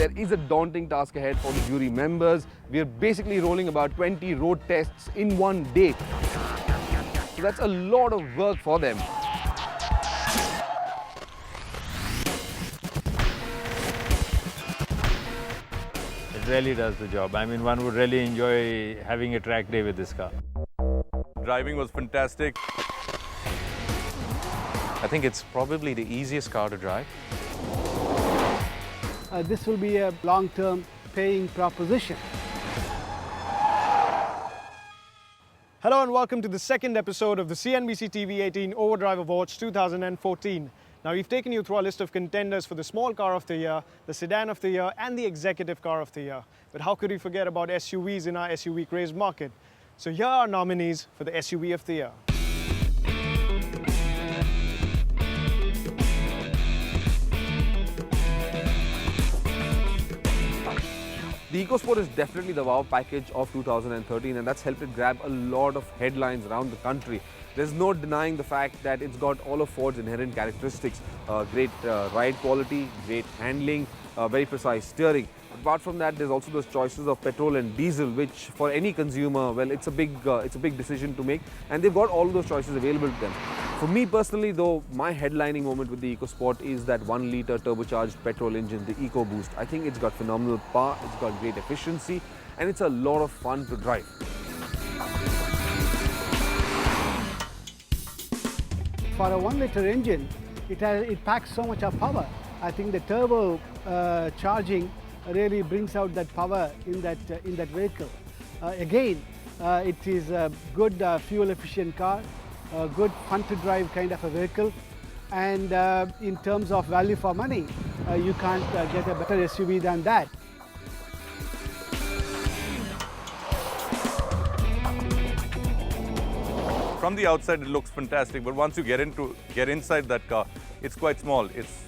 there is a daunting task ahead for the jury members. We are basically rolling about 20 road tests in one day. So that's a lot of work for them. It really does the job. I mean, one would really enjoy having a track day with this car. Driving was fantastic. I think it's probably the easiest car to drive. This will be a long-term paying proposition. Hello and welcome to the second episode of the CNBC TV 18 Overdrive Awards 2014. Now we've taken you through our list of contenders for the small car of the year, the sedan of the year and the executive car of the year. But how could we forget about SUVs in our SUV crazed market? So here are our nominees for the SUV of the year. The EcoSport is definitely the wow package of 2013, and that's helped it grab a lot of headlines around the country. There's no denying the fact that it's got all of Ford's inherent characteristics. Great ride quality, great handling, very precise steering. Apart from that, there's also those choices of petrol and diesel, which for any consumer, well, it's a big decision to make, and they've got all of those choices available to them. For me personally, though, my headlining moment with the EcoSport is that 1-litre turbocharged petrol engine, the EcoBoost. I think it's got phenomenal power, it's got great efficiency, and it's a lot of fun to drive. For a 1-litre engine, it packs so much of power. I think the turbo charging really brings out that power in that vehicle. Again, it is a good fuel-efficient car, a good fun-to-drive kind of a vehicle, and in terms of value for money, you can't get a better SUV than that. From the outside, it looks fantastic, but once you get inside that car, it's quite small. It's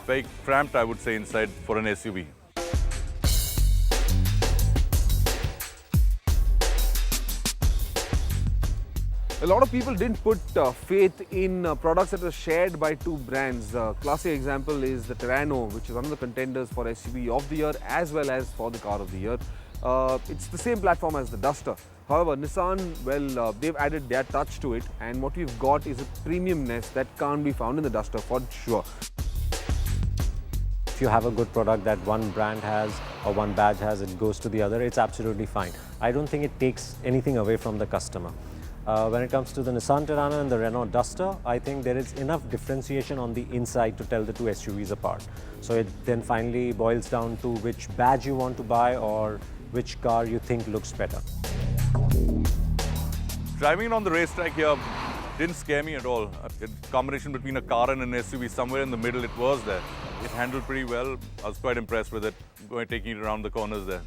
very cramped, I would say, inside for an SUV. A lot of people didn't put faith in products that are shared by two brands. Classic example is the Terrano, which is one of the contenders for SUV of the year as well as for the car of the year. It's the same platform as the Duster. However, Nissan, well, they've added their touch to it, and what we've got is a premiumness that can't be found in the Duster for sure. If you have a good product that one brand has or one badge has, it goes to the other, it's absolutely fine. I don't think it takes anything away from the customer. When it comes to the Nissan Terrano and the Renault Duster, I think there is enough differentiation on the inside to tell the two SUVs apart. So it then finally boils down to which badge you want to buy or which car you think looks better. Driving it on the racetrack here didn't scare me at all. A combination between a car and an SUV, somewhere in the middle it was there. It handled pretty well. I was quite impressed with it, taking it around the corners there.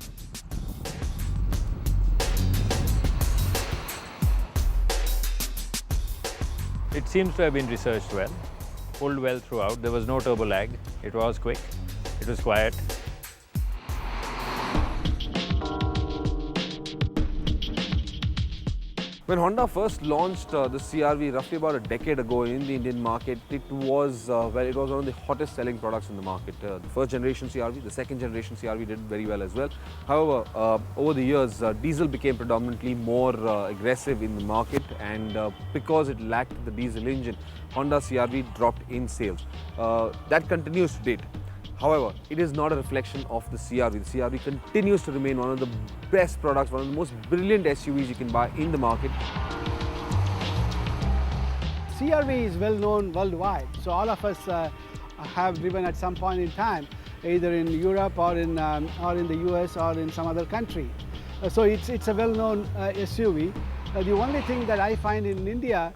It seems to have been researched well, pulled well throughout. There was no turbo lag. It was quick. It was quiet. When Honda first launched the CR-V roughly about a decade ago in the Indian market, it was one of the hottest selling products in the market. The first generation CR-V, the second generation CR-V did very well as well. However, over the years, diesel became predominantly more aggressive in the market, and because it lacked the diesel engine, Honda CR-V dropped in sales. That continues to date. However, it is not a reflection of the CR-V. The CR-V continues to remain one of the best products, one of the most brilliant SUVs you can buy in the market. CR-V is well known worldwide, so all of us have driven at some point in time, either in Europe or in the US or in some other country. So it's a well-known SUV. The only thing that I find in India,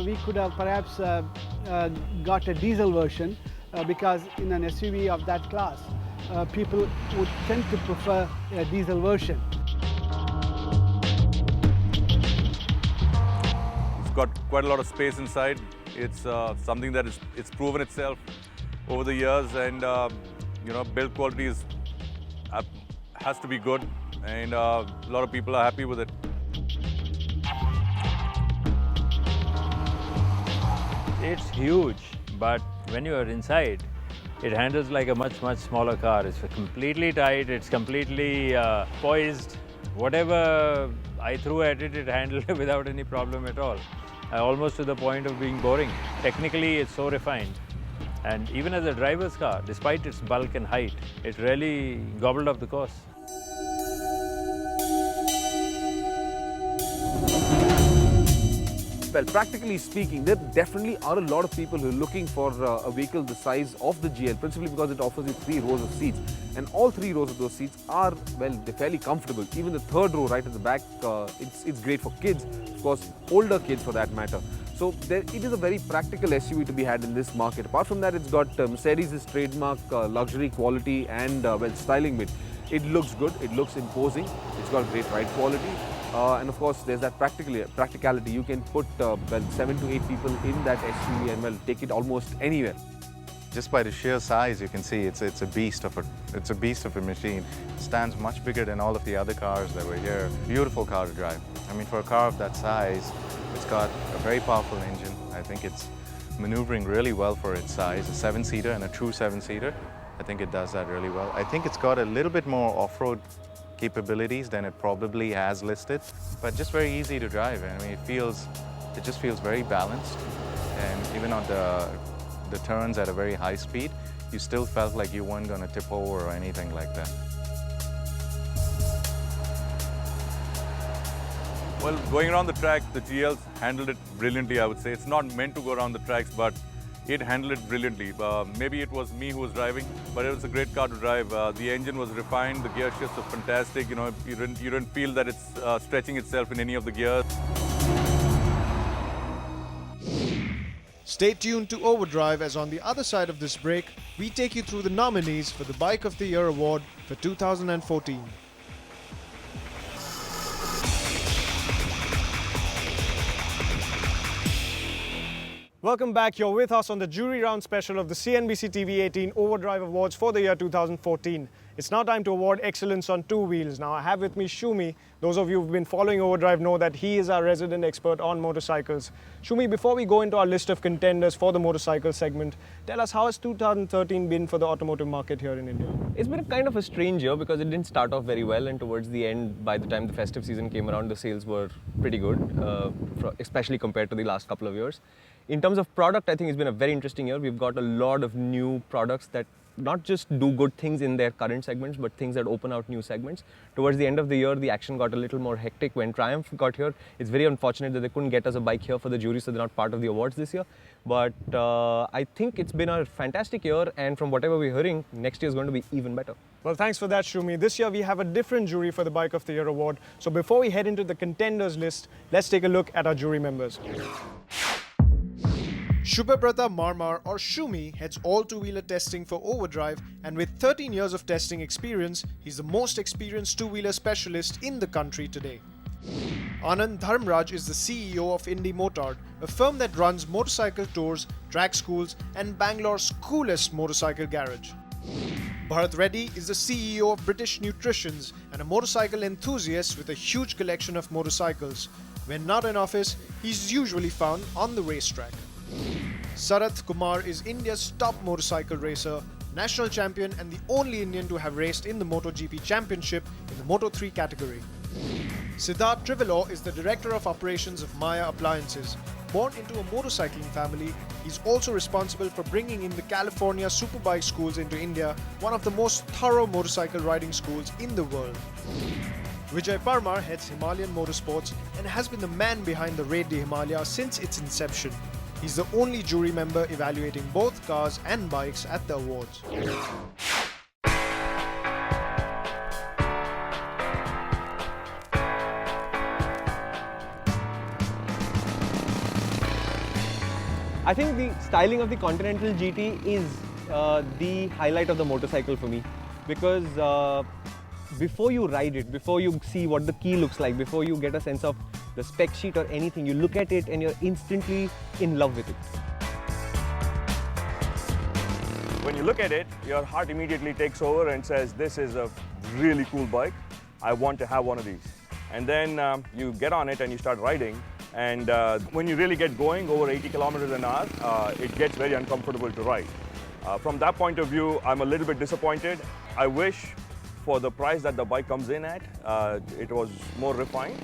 we could have perhaps got a diesel version. Because in an SUV of that class, people would tend to prefer a diesel version. It's got quite a lot of space inside. It's something that it's proven itself over the years, and build quality has to be good, and a lot of people are happy with it. It's huge, but when you are inside, It handles like a much, much smaller car. It's completely tight, it's completely poised. Whatever I threw at it, it handled it without any problem at all. Almost to the point of being boring. Technically, it's so refined. And even as a driver's car, despite its bulk and height, it really gobbled up the course. Well, practically speaking, there definitely are a lot of people who are looking for a vehicle the size of the GL, principally because it offers you 3 rows of seats. And all 3 rows of those seats are, well, they're fairly comfortable. Even the 3rd row right at the back, it's great for kids, of course, older kids for that matter. So it is a very practical SUV to be had in this market. Apart from that, it's got Mercedes' trademark luxury quality and well, styling bit. It looks good, it looks imposing, it's got great ride quality. And of course, there's that practicality. You can put well, 7 to 8 people in that SUV and well, take it almost anywhere. Just by the sheer size, you can see it's a beast of a machine. It stands much bigger than all of the other cars that were here. Beautiful car to drive. I mean, for a car of that size, it's got a very powerful engine. I think it's maneuvering really well for its size. A 7-seater and a true 7-seater. I think it does that really well. I think it's got a little bit more off-road capabilities than it probably has listed, but just very easy to drive. I mean, it just feels very balanced, and even on the turns at a very high speed, you still felt like you weren't going to tip over or anything like that. Well, going around the track, the GLs handled it brilliantly, I would say. It's not meant to go around the tracks, but it handled it brilliantly. Maybe it was me who was driving, but it was a great car to drive. The engine was refined, the gear shifts are fantastic. You know, you didn't feel that it's stretching itself in any of the gears. Stay tuned to Overdrive, as on the other side of this break, we take you through the nominees for the Bike of the Year award for 2014. Welcome back. You're with us on the jury round special of the CNBC TV 18 Overdrive Awards for the year 2014. It's now time to award excellence on 2 wheels. Now I have with me Shumi. Those of you who've been following Overdrive know that he is our resident expert on motorcycles. Shumi, before we go into our list of contenders for the motorcycle segment, tell us, how has 2013 been for the automotive market here in India? It's been kind of a strange year because it didn't start off very well, and towards the end, by the time the festive season came around, the sales were pretty good, especially compared to the last couple of years. In terms of product, I think it's been a very interesting year. We've got a lot of new products that not just do good things in their current segments, but things that open out new segments. Towards the end of the year, the action got a little more hectic when Triumph got here. It's very unfortunate that they couldn't get us a bike here for the jury, so they're not part of the awards this year. But I think it's been a fantastic year, and from whatever we're hearing, next year is going to be even better. Well, thanks for that, Shumi. This year we have a different jury for the Bike of the Year award. So before we head into the contenders list, let's take a look at our jury members. Shubhabrata Marmar, or Shumi, heads all two-wheeler testing for Overdrive, and with 13 years of testing experience, he's the most experienced two-wheeler specialist in the country today. Anand Dharmraj is the CEO of Indy Motard, a firm that runs motorcycle tours, track schools, and Bangalore's coolest motorcycle garage. Bharat Reddy is the CEO of British Nutritions and a motorcycle enthusiast with a huge collection of motorcycles. When not in office, he's usually found on the racetrack. Sarath Kumar is India's top motorcycle racer, national champion, and the only Indian to have raced in the MotoGP Championship in the Moto3 category. Siddharth Trivelaw is the Director of Operations of Maya Appliances. Born into a motorcycling family, he's also responsible for bringing in the California Superbike schools into India, one of the most thorough motorcycle riding schools in the world. Vijay Parmar heads Himalayan Motorsports and has been the man behind the Raid de Himalaya since its inception. He's the only jury member evaluating both cars and bikes at the awards. I think the styling of the Continental GT is the highlight of the motorcycle for me, because before you ride it, before you see what the key looks like, before you get a sense of the spec sheet or anything, you look at it and you're instantly in love with it. When you look at it, your heart immediately takes over and says, this is a really cool bike. I want to have one of these. And then you get on it and you start riding. And when you really get going over 80 kilometers an hour, it gets very uncomfortable to ride. From that point of view, I'm a little bit disappointed. I wish for the price that the bike comes in at, it was more refined.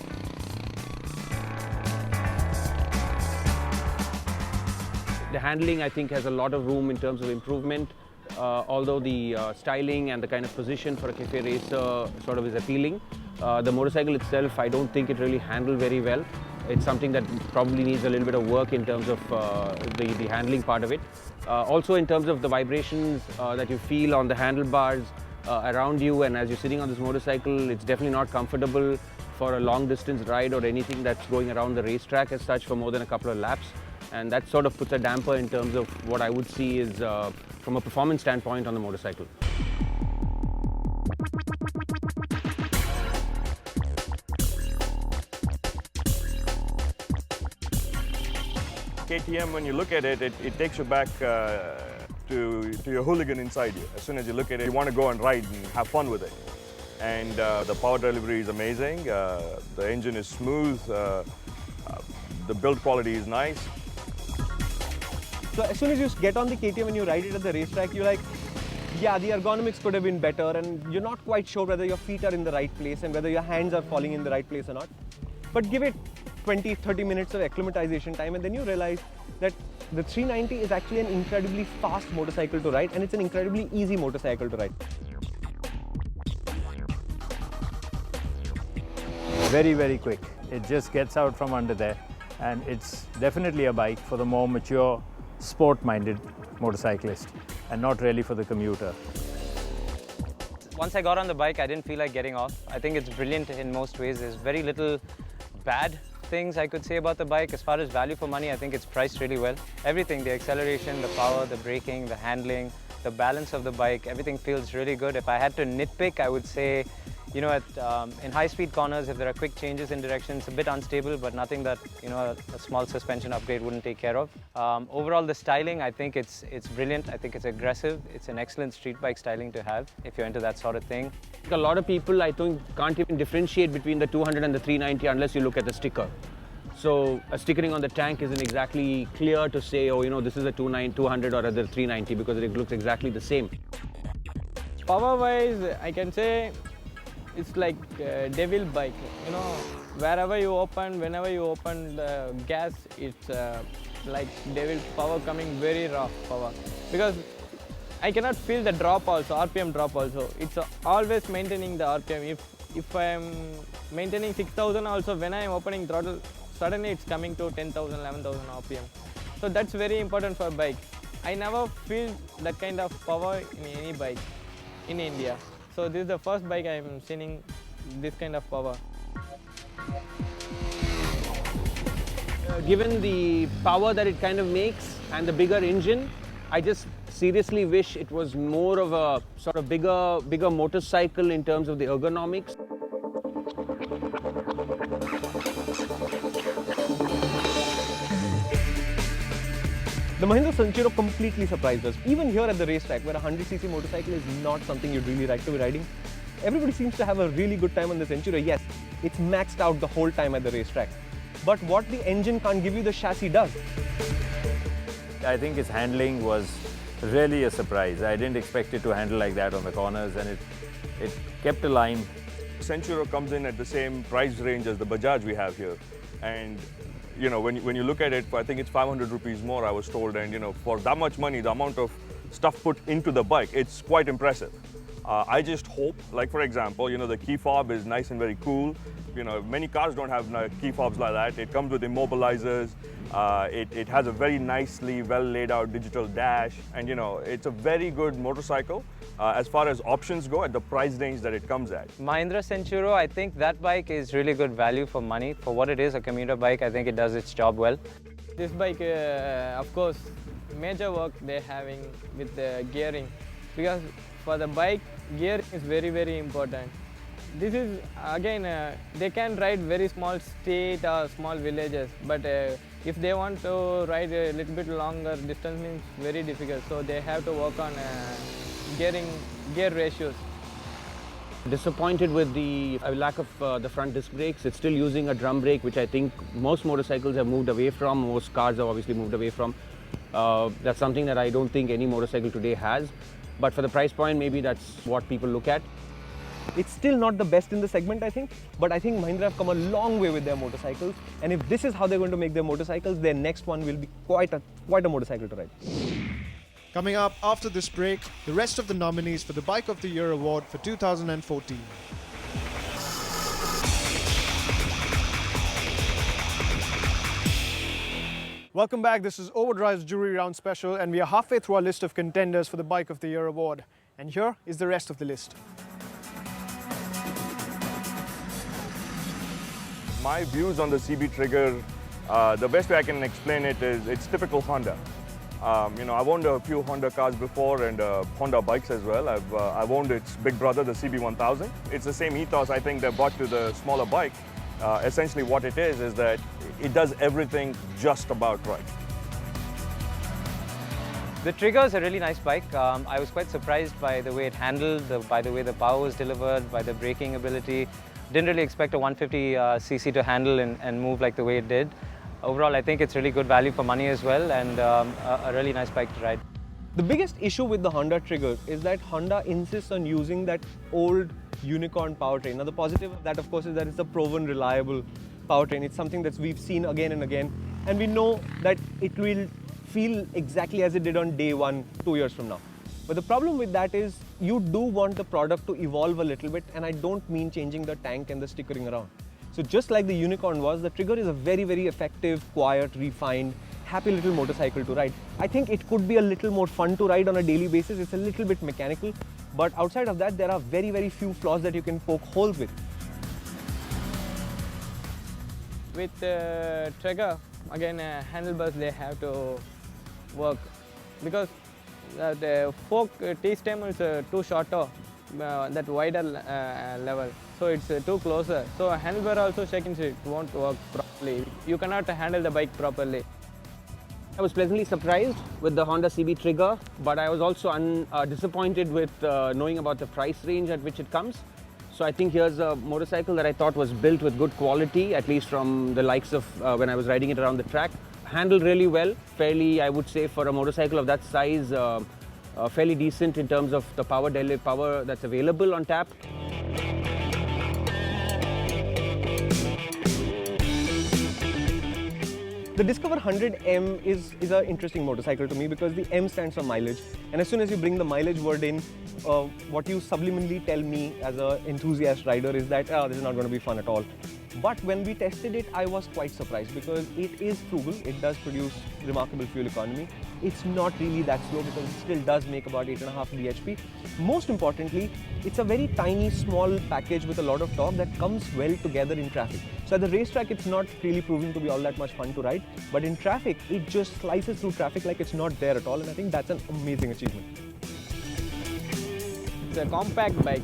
The handling, I think, has a lot of room in terms of improvement. Although the styling and the kind of position for a cafe racer sort of is appealing, the motorcycle itself, I don't think it really handled very well. It's something that probably needs a little bit of work in terms of the handling part of it. Also in terms of the vibrations that you feel on the handlebars around you, and as you're sitting on this motorcycle, it's definitely not comfortable for a long distance ride or anything that's going around the racetrack as such for more than a couple of laps. And that sort of puts a damper in terms of what I would see is from a performance standpoint on the motorcycle. KTM, when you look at it, it takes you back to your hooligan inside you. As soon as you look at it, you want to go and ride and have fun with it. And the power delivery is amazing, the engine is smooth, the build quality is nice. So as soon as you get on the KTM and you ride it at the racetrack, you're like, yeah, the ergonomics could have been better, and you're not quite sure whether your feet are in the right place and whether your hands are falling in the right place or not. But give it 20-30 minutes of acclimatization time, and then you realize that the 390 is actually an incredibly fast motorcycle to ride, and it's an incredibly easy motorcycle to ride. Very, very quick. It just gets out from under there, and it's definitely a bike for the more mature, sport-minded motorcyclist, and not really for the commuter. Once I got on the bike, I didn't feel like getting off. I think it's brilliant in most ways. There's very little bad things I could say about the bike. As far as value for money, I think it's priced really well. Everything, the acceleration, the power, the braking, the handling, the balance of the bike, everything feels really good. If I had to nitpick, I would say, you know, in high-speed corners, if there are quick changes in direction, it's a bit unstable, but nothing that, you know, a small suspension upgrade wouldn't take care of. Overall, the styling, I think it's brilliant. I think it's aggressive. It's an excellent street bike styling to have if you're into that sort of thing. A lot of people, I think, can't even differentiate between the 200 and the 390 unless you look at the sticker. So a stickering on the tank isn't exactly clear to say, oh, you know, this is a 200 or a 390 because it looks exactly the same. Power-wise, I can say it's like a devil bike. You know, wherever you open, whenever you open the gas, it's like devil power coming, very rough power. Because I cannot feel the drop also, RPM drop also. It's always maintaining the RPM. If I am maintaining 6,000 also, when I am opening throttle, suddenly it's coming to 10,000, 11,000 RPM. So that's very important for bike. I never feel that kind of power in any bike in India. So this is the first bike I am seeing this kind of power. Given the power that it kind of makes and the bigger engine, I just seriously wish it was more of a sort of bigger motorcycle in terms of the ergonomics. The Mahindra Centuro completely surprised us. Even here at the racetrack, where a 100cc motorcycle is not something you'd really like to be riding, everybody seems to have a really good time on the Centuro. Yes, it's maxed out the whole time at the racetrack. But what the engine can't give you, the chassis does. I think its handling was really a surprise. I didn't expect it to handle like that on the corners, and it kept a line. Centuro comes in at the same price range as the Bajaj we have here. And you know, when you look at it, I think it's 500 rupees more, I was told, and you know, for that much money, the amount of stuff put into the bike, it's quite impressive. I just hope, like for example, you know, the key fob is nice and very cool. You know, many cars don't have key fobs like that. It comes with immobilizers. It has a very nicely well laid out digital dash, and you know, it's a very good motorcycle as far as options go at the price range that it comes at. Mahindra Centuro, I think that bike is really good value for money. For what it is, a commuter bike, I think it does its job well. This bike, of course, major work they're having with the gearing, because for the bike, gearing is very, very important. This is, again, they can ride very small state or small villages, but if they want to ride a little bit longer distance, means very difficult. So they have to work on gear ratios. Disappointed with the lack of the front disc brakes. It's still using a drum brake, which I think most motorcycles have moved away from. Most cars have obviously moved away from. That's something that I don't think any motorcycle today has. But for the price point, maybe that's what people look at. It's still not the best in the segment, I think, but I think Mahindra have come a long way with their motorcycles, and if this is how they're going to make their motorcycles, their next one will be quite a motorcycle to ride. Coming up after this break, the rest of the nominees for the Bike of the Year award for 2014. Welcome back. This is Overdrive's Jury Round Special, and we are halfway through our list of contenders for the Bike of the Year award. And here is the rest of the list. My views on the CB Trigger, the best way I can explain it is it's typical Honda. I've owned a few Honda cars before and Honda bikes as well. I've owned its big brother, the CB1000. It's the same ethos I think they brought to the smaller bike. Essentially what it is that it does everything just about right. The Trigger is a really nice bike. I was quite surprised by the way it handled, by the way the power was delivered, by the braking ability. Didn't really expect a 150cc to handle and move like the way it did. Overall, I think it's really good value for money as well, and a really nice bike to ride. The biggest issue with the Honda Trigger is that Honda insists on using that old Unicorn powertrain. Now the positive of that, of course, is that it's a proven, reliable powertrain. It's something that we've seen again and again, and we know that it will feel exactly as it did on day one, 2 years from now. But the problem with that is you do want the product to evolve a little bit, and I don't mean changing the tank and the stickering around. So just like the Unicorn was, the Trigger is a very, very effective, quiet, refined, happy little motorcycle to ride. I think it could be a little more fun to ride on a daily basis. It's a little bit mechanical, but outside of that, there are very, very few flaws that you can poke holes with. With Trigger, again, handlebars, they have to work because the fork T-stem is too shorter, that wider level, so it's too closer. So a handlebar also shaking, it won't work properly. You cannot handle the bike properly. I was pleasantly surprised with the Honda CB Trigger, but I was also disappointed with knowing about the price range at which it comes. So I think here's a motorcycle that I thought was built with good quality, at least from the likes of when I was riding it around the track. Handled really well, fairly, I would say, for a motorcycle of that size, fairly decent in terms of the power that's available on tap. The Discover 100M is an interesting motorcycle to me because the M stands for mileage, and as soon as you bring the mileage word in, what you subliminally tell me as an enthusiast rider is that this is not going to be fun at all. But when we tested it, I was quite surprised because it is frugal. It does produce remarkable fuel economy. It's not really that slow because it still does make about 8.5 bhp. Most importantly, it's a very tiny, small package with a lot of torque that comes well together in traffic. So at the racetrack, it's not really proving to be all that much fun to ride, but in traffic, it just slices through traffic like it's not there at all, and I think that's an amazing achievement. It's a compact bike,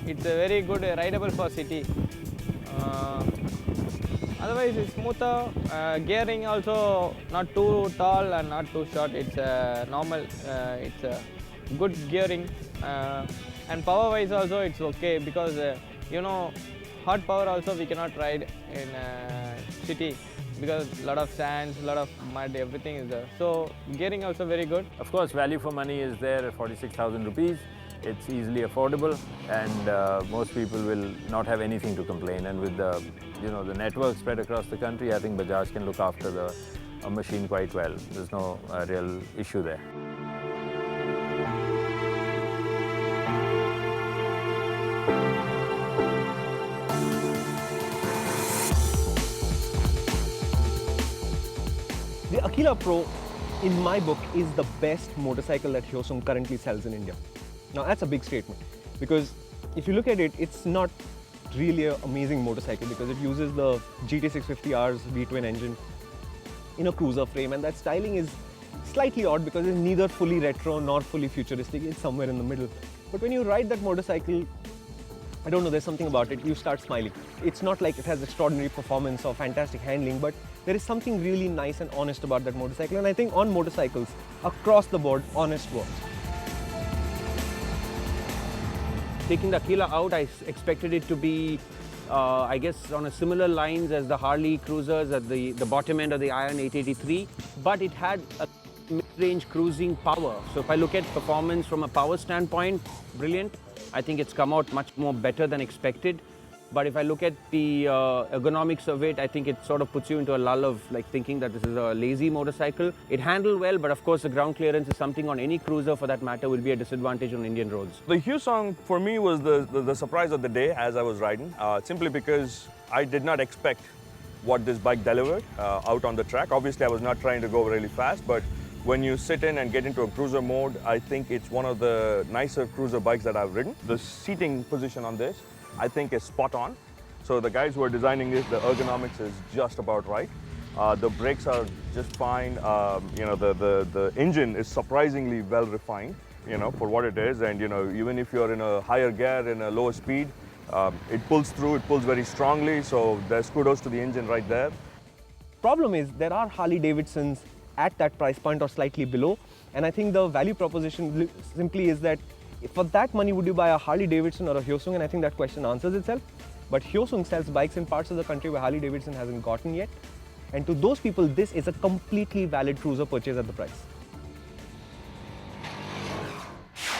it's a very good rideable for city. Otherwise it's smoother, gearing also not too tall and not too short, it's normal, it's a good gearing, and power wise also it's okay because hot power also we cannot ride in city because a lot of sands, a lot of mud, everything is there. So gearing also very good. Of course, value for money is there at 46,000 rupees. It's easily affordable, and most people will not have anything to complain. And with the network spread across the country, I think Bajaj can look after the machine quite well. There's no real issue there. The Aquila Pro, in my book, is the best motorcycle that Hyosung currently sells in India. Now that's a big statement because if you look at it, it's not really an amazing motorcycle because it uses the GT650R's V-twin engine in a cruiser frame, and that styling is slightly odd because it's neither fully retro nor fully futuristic, it's somewhere in the middle. But when you ride that motorcycle, I don't know, there's something about it, you start smiling. It's not like it has extraordinary performance or fantastic handling, but there is something really nice and honest about that motorcycle, and I think on motorcycles, across the board, honest works. Taking the Aquila out, I expected it to be I guess on a similar lines as the Harley Cruisers at the bottom end of the Iron 883, but it had a mid-range cruising power. So if I look at performance from a power standpoint, brilliant. I think it's come out much more better than expected. But if I look at the ergonomics of it, I think it sort of puts you into a lull of like thinking that this is a lazy motorcycle. It handled well, but of course the ground clearance is something on any cruiser for that matter will be a disadvantage on Indian roads. The Hyosung for me was the surprise of the day as I was riding, simply because I did not expect what this bike delivered out on the track. Obviously I was not trying to go really fast, but when you sit in and get into a cruiser mode, I think it's one of the nicer cruiser bikes that I've ridden. The seating position on this, I think, is spot on. So the guys who are designing this, the ergonomics is just about right. The brakes are just fine. You know, the engine is surprisingly well refined, you know, for what it is. And, you know, even if you're in a higher gear, in a lower speed, it pulls through, it pulls very strongly. So there's kudos to the engine right there. Problem is, there are Harley Davidsons at that price point or slightly below. And I think the value proposition simply is that for that money, would you buy a Harley Davidson or a Hyosung? And I think that question answers itself. But Hyosung sells bikes in parts of the country where Harley Davidson hasn't gotten yet. And to those people, this is a completely valid cruiser purchase at the price.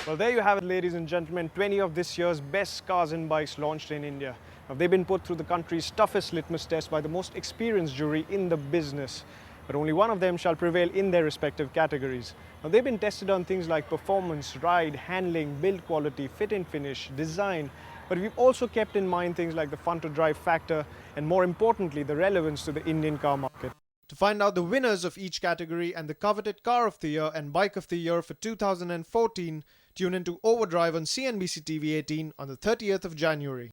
Well, there you have it, ladies and gentlemen, 20 of this year's best cars and bikes launched in India. Now, they've been put through the country's toughest litmus test by the most experienced jury in the business. But only one of them shall prevail in their respective categories. Now, they've been tested on things like performance, ride, handling, build quality, fit and finish, design. But we've also kept in mind things like the fun to drive factor and, more importantly, the relevance to the Indian car market. To find out the winners of each category and the coveted Car of the Year and Bike of the Year for 2014, tune into Overdrive on CNBC TV 18 on the 30th of January.